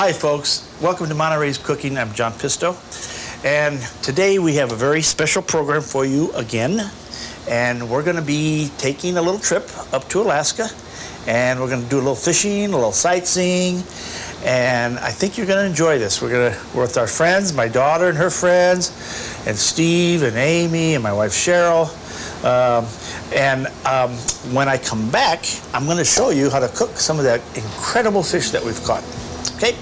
Hi folks, welcome to Monterey's Cooking. I'm Cookin Pisto, and today we have a very special program for you again, and we're going to be taking a little trip up to Alaska, and we're going to do a little fishing, a little sightseeing, and I think you're going to enjoy this. We're with our friends, my daughter and her friends, and Steve and Amy and my wife Cheryl. When I come back, I'm going to show you how to cook some of that incredible fish that we've caught. Okay?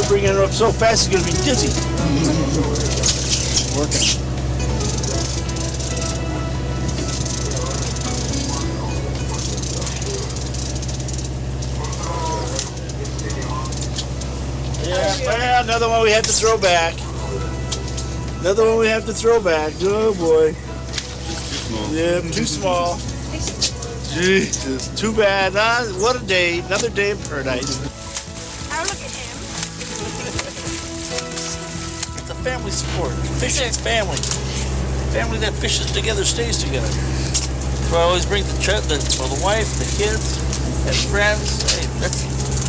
Bringing it up so fast, you're gonna be dizzy. Working. Yeah, another one we have to throw back. Another one we have to throw back. Oh boy. Yeah, too small. Jesus, too bad. What a day. Another day in paradise. Family sport. Fishing is family. Family that fishes together stays together. So I always bring for the wife, the kids, and friends. Hey, that's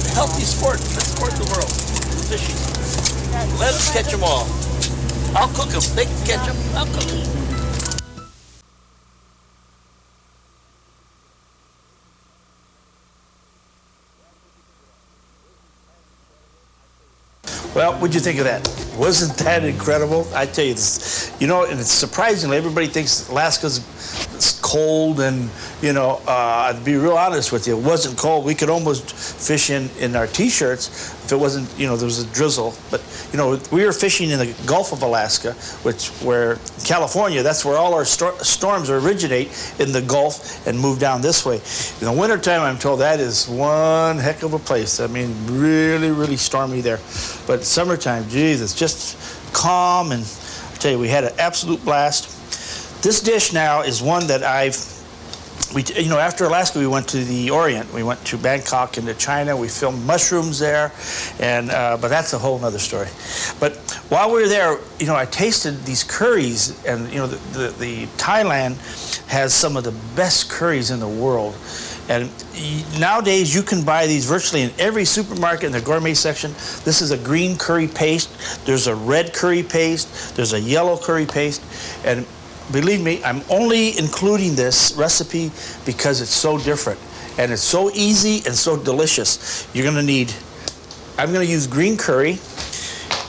a healthy sport. Let's sport the world. Fishing. Let us catch them all. I'll cook them. They can catch them. I'll cook them. Well, what'd you think of that? Wasn't that incredible? I tell you this, and it's surprisingly, everybody thinks Alaska's cold and, I'd be real honest with you, it wasn't cold. We could almost fish in our t-shirts if it wasn't, there was a drizzle. But, we were fishing in the Gulf of Alaska, where California, that's where all our storms originate, in the Gulf and move down this way. In the wintertime, I'm told that is one heck of a place. I mean, really, really stormy there. But summertime, Jesus, just calm, and I tell you, we had an absolute blast. This dish now is one that after Alaska, we went to the Orient. We went to Bangkok and to China. We filmed mushrooms there, but that's a whole other story. But while we were there, I tasted these curries, and the Thailand has some of the best curries in the world. And nowadays, you can buy these virtually in every supermarket in the gourmet section. This is a green curry paste. There's a red curry paste. There's a yellow curry paste. And believe me, I'm only including this recipe because it's so different. And it's so easy and so delicious. I'm going to use green curry.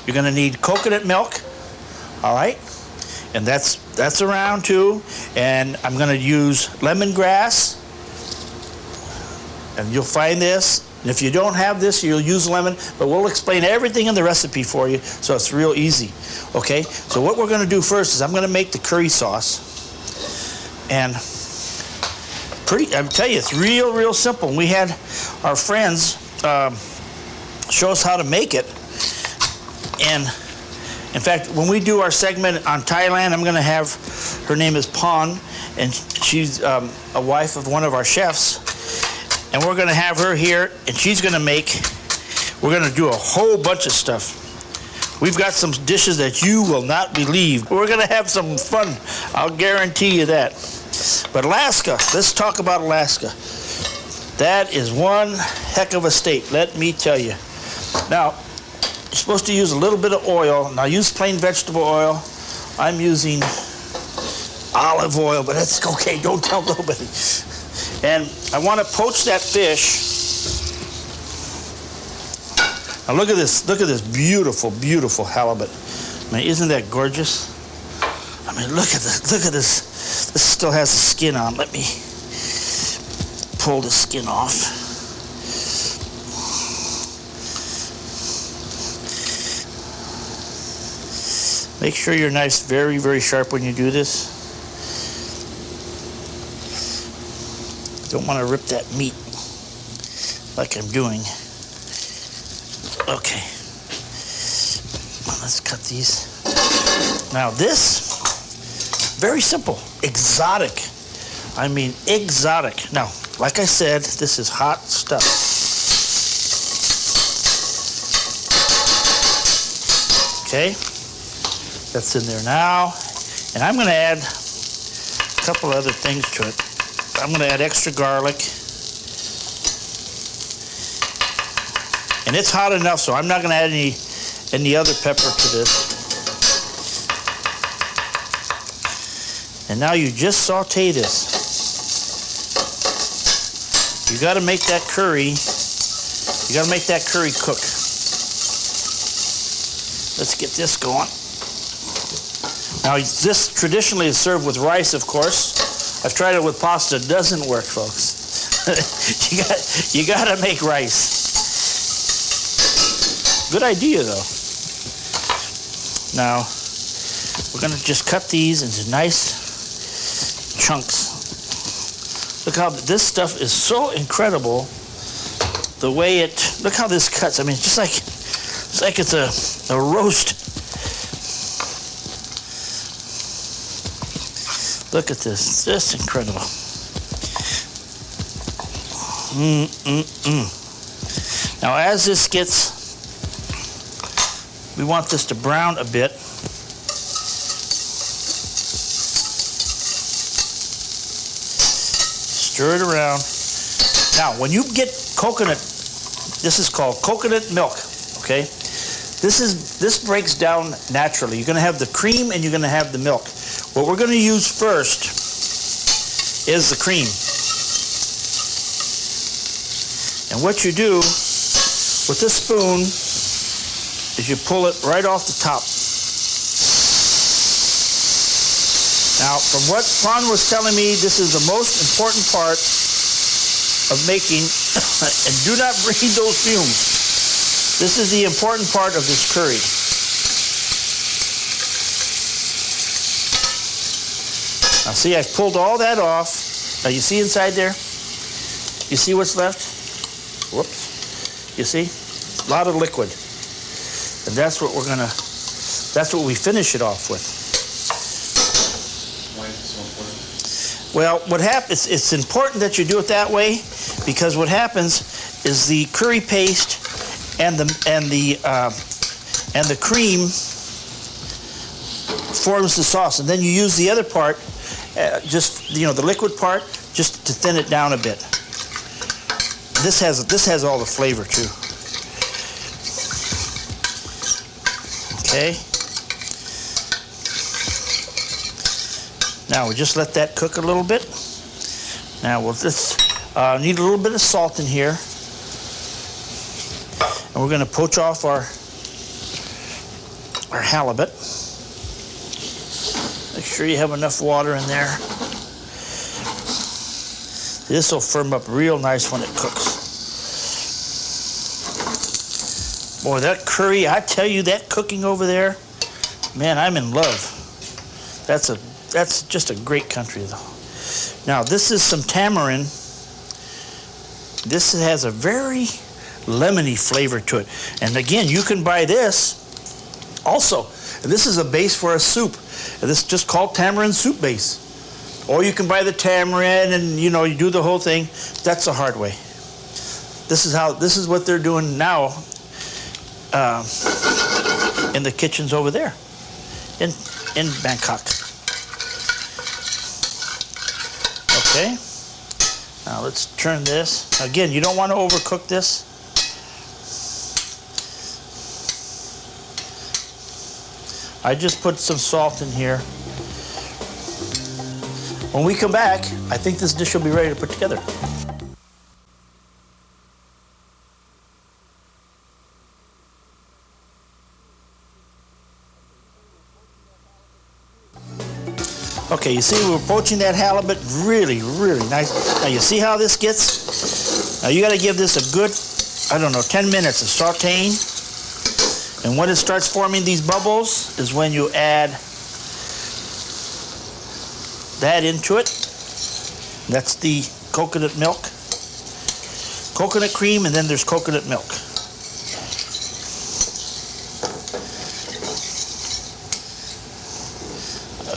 You're going to need coconut milk. All right? And that's around too. And I'm going to use lemongrass. And you'll find this. And if you don't have this, you'll use lemon, but we'll explain everything in the recipe for you, so it's real easy. Okay, so what we're gonna do first is I'm gonna make the curry sauce. And I'm telling you, it's real simple. We had our friends show us how to make it. And in fact, when we do our segment on Thailand, I'm gonna have, her name is Pon, and she's a wife of one of our chefs. And we're gonna have her here, and she's gonna we're gonna do a whole bunch of stuff. We've got some dishes that you will not believe. We're gonna have some fun, I'll guarantee you that. But Alaska, let's talk about Alaska. That is one heck of a state, let me tell you. Now, you're supposed to use a little bit of oil. Now use plain vegetable oil. I'm using olive oil, but that's okay, don't tell nobody. And I want to poach that fish. Now look at this beautiful halibut. I mean, isn't that gorgeous? I mean, look at this, This still has the skin on. Let me pull the skin off. Make sure your knife's very sharp when you do this. Don't want to rip that meat like I'm doing. Okay. Let's cut these. Now this, very simple, exotic. I mean exotic. Now, like I said, this is hot stuff. Okay, that's in there now. And I'm gonna add a couple other things to it. I'm going to add extra garlic. And it's hot enough, so I'm not going to add any other pepper to this. And now you just saute this. You got to make that curry. You got to make that curry cook. Let's get this going. Now this traditionally is served with rice, of course. I've tried it with pasta. It doesn't work, folks. you got to make rice. Good idea, though. Now, we're going to just cut these into nice chunks. Look how this stuff is so incredible. The way it, look how this cuts. I mean, it's like it's a roast. Look at this, just incredible. Now as this gets, we want this to brown a bit. Stir it around. Now when you get coconut, this is called coconut milk, okay? This breaks down naturally. You're gonna have the cream and you're gonna have the milk. What we're going to use first is the cream. And what you do with this spoon is you pull it right off the top. Now, from what Ron was telling me, this is the most important part of making, and do not breathe those fumes. This is the important part of this curry. Now see, I've pulled all that off. Now you see inside there? You see what's left? Whoops. You see? A lot of liquid. And that's what we finish it off with. Why is it so important? Well, what happens, it's important that you do it that way, because what happens is the curry paste and the cream forms the sauce, and then you use the other part, the liquid part, just to thin it down a bit. This has all the flavor too. Okay. Now we'll just let that cook a little bit. Now we'll just need a little bit of salt in here, and we're going to poach off our halibut. Make sure you have enough water in there. This will firm up real nice when it cooks. Boy, that curry, I tell you, that cooking over there, man, I'm in love. That's just a great country, though. Now, this is some tamarind. This has a very lemony flavor to it. And again, you can buy this also. And this is a base for a soup. And this is just called tamarind soup base. Or you can buy the tamarind and, you know, you do the whole thing. That's the hard way. This is what they're doing now in the kitchens over there in Bangkok. Okay. Now let's turn this. Again, you don't want to overcook this. I just put some salt in here. When we come back, I think this dish will be ready to put together. Okay, you see we're poaching that halibut really, really nice. Now you see how this gets? Now you got to give this a good, I don't know, 10 minutes of sauteing. And when it starts forming these bubbles is when you add that into it. That's the coconut milk. Coconut cream, and then there's coconut milk.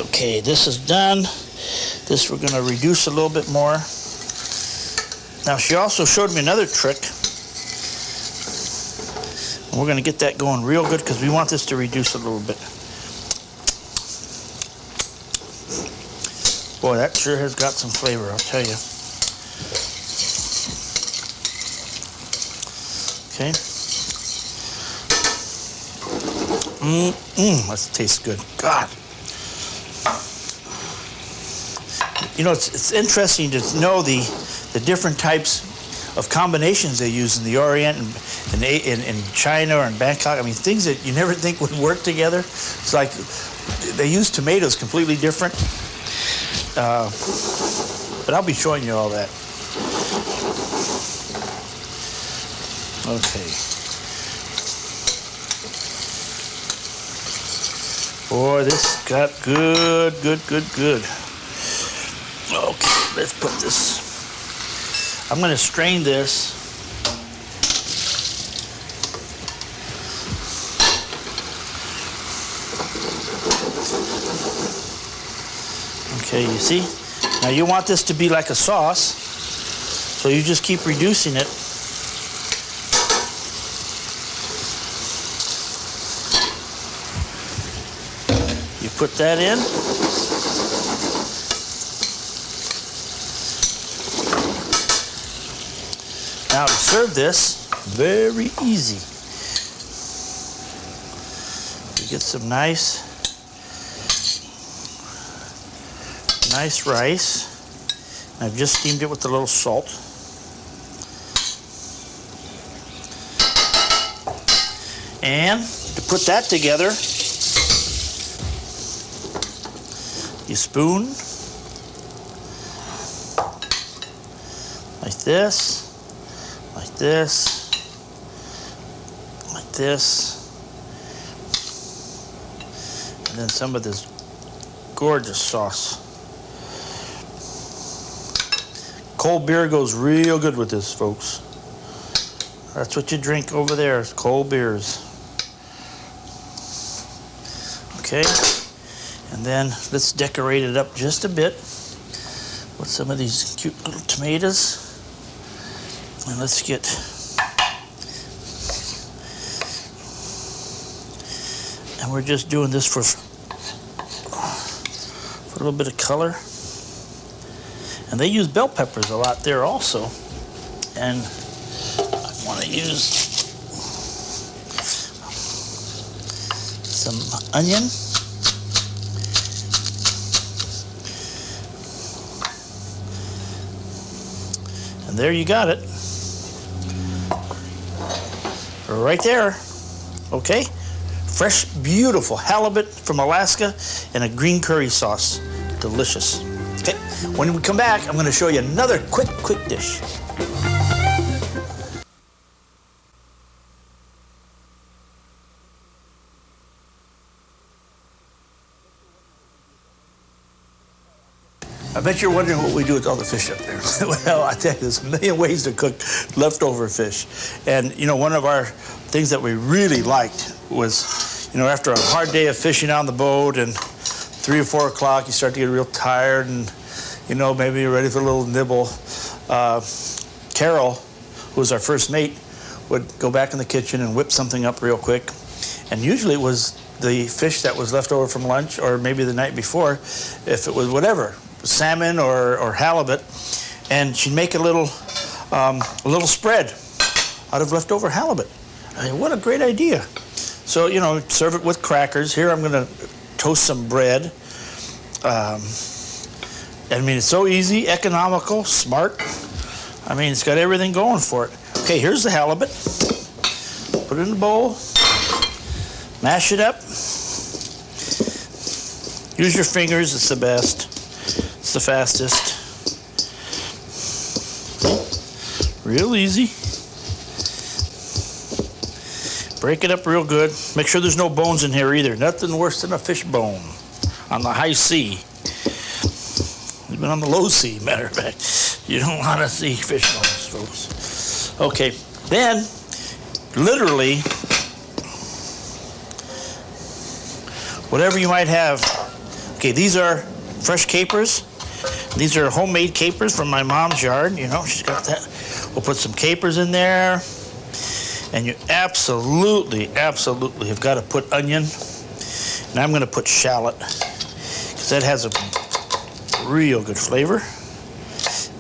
Okay, this is done. This we're going to reduce a little bit more. Now she also showed me another trick. And we're going to get that going real good because we want this to reduce a little bit. Boy, that sure has got some flavor, I'll tell you. Okay. That tastes good. God. You know, it's interesting to know the different types of combinations they use in the Orient and in China or in Bangkok. I mean, things that you never think would work together. It's like they use tomatoes completely different. But I'll be showing you all that. Okay. Boy, this got good. Okay, let's put this. I'm going to strain this. Okay, you see? Now you want this to be like a sauce, so you just keep reducing it. You put that in. Now to serve this, very easy. You get some nice rice. I've just steamed it with a little salt. And to put that together, you spoon like this. Like this, and then some of this gorgeous sauce. Cold beer goes real good with this, folks. That's what you drink over there, is cold beers. Okay, and then let's decorate it up just a bit with some of these cute little tomatoes. And let's get and we're just doing this for a little bit of color. And they use bell peppers a lot there also. And I want to use some onion. And there you got it. Right there. Okay. Fresh, beautiful halibut from Alaska and a green curry sauce. Delicious. Okay, when we come back, I'm going to show you another quick dish. I bet you're wondering what we do with all the fish up there. Well, I tell you, there's a million ways to cook leftover fish. And, you know, one of our things that we really liked was, you know, after a hard day of fishing on the boat and 3 or 4 o'clock, you start to get real tired and, you know, maybe you're ready for a little nibble. Carol, who was our first mate, would go back in the kitchen and whip something up real quick. And usually it was the fish that was left over from lunch or maybe the night before, if it was whatever. Salmon or halibut, and she'd make a little spread out of leftover halibut. I mean, what a great idea. So, you know, serve it with crackers. Here I'm going to toast some bread. I mean, it's so easy, economical, smart. I mean, it's got everything going for it. Okay, here's the halibut. Put it in the bowl. Mash it up. Use your fingers, it's the best. It's the fastest. Real easy. Break it up real good. Make sure there's no bones in here either. Nothing worse than a fish bone on the high sea. Even on the low sea, matter of fact. You don't want to see fish bones, folks. Okay, then, literally, whatever you might have. Okay, these are fresh capers. These are homemade capers from my mom's yard. You know, she's got that. We'll put some capers in there. And you absolutely have got to put onion. And I'm going to put shallot, because that has a real good flavor.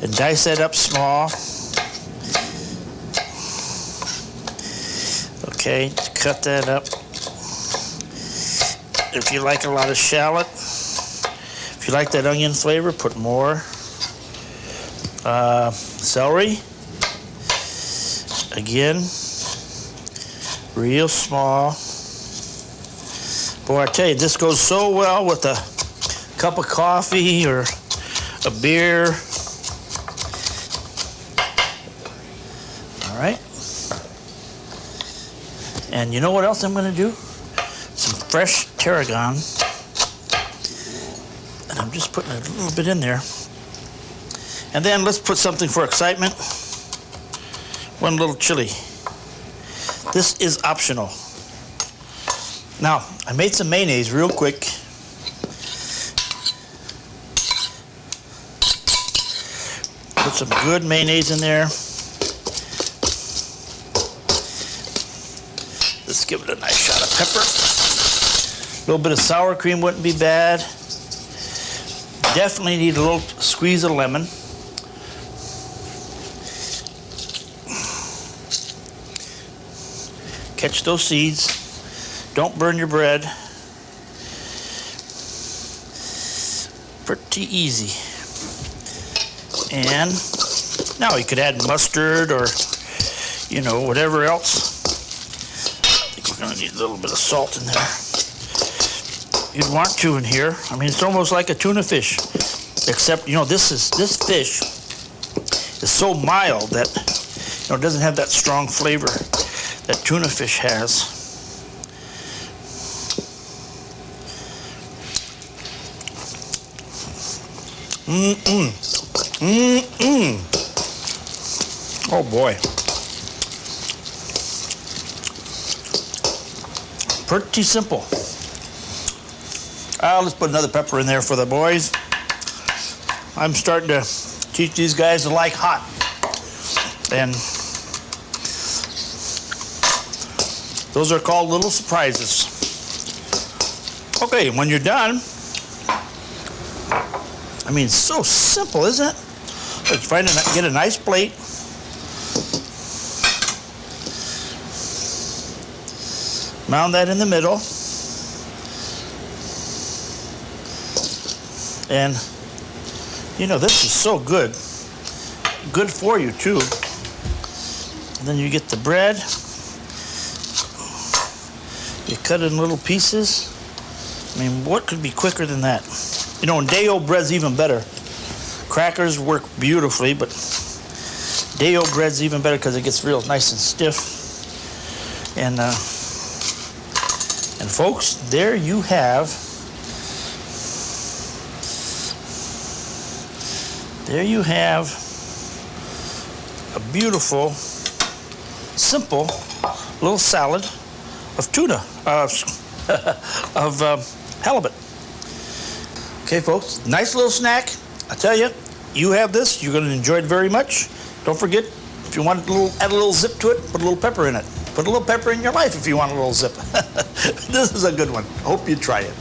And dice that up small. Okay, cut that up. If you like a lot of shallot, if you like that onion flavor, put more. Celery. Again, real small. Boy, I tell you, this goes so well with a cup of coffee or a beer. All right. And you know what else I'm going to do? Some fresh tarragon. And I'm just putting a little bit in there. And then let's put something for excitement. One little chili. This is optional. Now, I made some mayonnaise real quick. Put some good mayonnaise in there. Let's give it a nice shot of pepper. A little bit of sour cream wouldn't be bad. Definitely need a little squeeze of lemon. Catch those seeds. Don't burn your bread. Pretty easy. And now you could add mustard or, you know, whatever else. I think we're gonna need a little bit of salt in there. You'd want to in here. I mean, it's almost like a tuna fish, except, you know, this fish is so mild that, you know, it doesn't have that strong flavor that tuna fish has. Oh boy. Pretty simple. Let's put another pepper in there for the boys. I'm starting to teach these guys to like hot. And those are called little surprises. Okay, when you're done, I mean, it's so simple, isn't it? Let's get a nice plate. Mound that in the middle. And, you know, this is so good. Good for you, too. And then you get the bread. You cut it in little pieces. I mean, what could be quicker than that? You know, and day-old bread's even better Crackers work beautifully, but day old bread's even better because it gets real nice and stiff. And folks, there you have a beautiful, simple little salad of tuna, of halibut. Okay, folks, nice little snack. I tell you, you have this, you're going to enjoy it very much. Don't forget, if you want add a little zip to it, put a little pepper in it. Put a little pepper in your life if you want a little zip. This is a good one. Hope you try it.